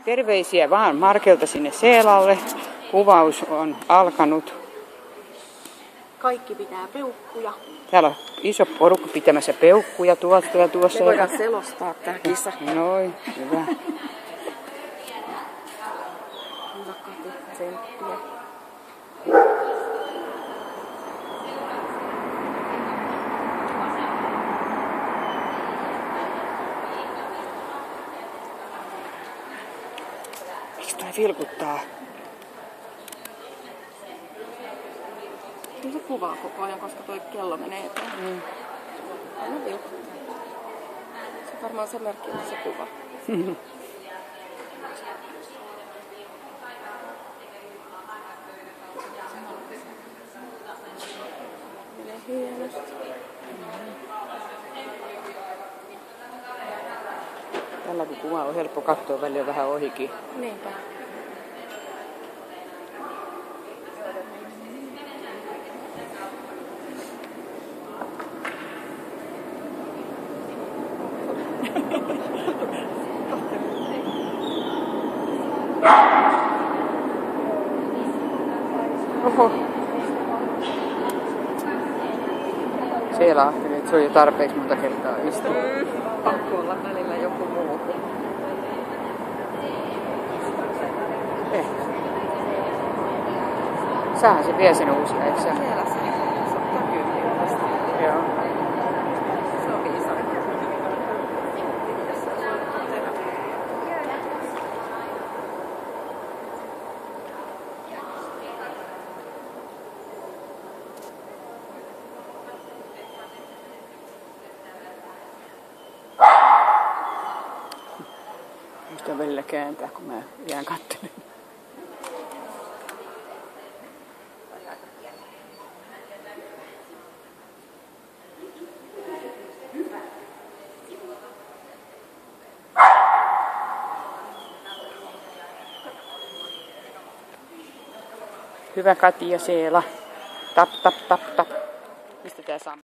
Terveisiä vaan Markelta sinne Seelalle. Kuvaus on alkanut. Kaikki pitää peukkuja. Täällä on iso porukka pitämässä peukkuja tuosta ja tuossa. Me voidaan selostaa tää kisa. Noin, hyvä. Hyvä Kati, tsemppiä. Miksi toi vilkuttaa? Kyllä se kuvaa koko ajan, koska toi kello menee eteen. Aina vilkuttaa. Se on varmaan se merkki, että se kuva. Menee hienosti. Tällä kun kuva on helppo katsoa välillä vähän ohikin. Niinpä. Oho. Siellä ajattelin, että se on jo tarpeeksi monta kertaa istunut. Pakko olla välillä joku muu. Sähän se vie sen uusia, eikö sä? Siellä se on kymmenen tästä. Joo. Se on viisaita. Musta välillä kääntää, kun mä jään kattelemaan. Hyvä Kati ja Seela. Tap, tap, tap, tap. Mistä tää saa?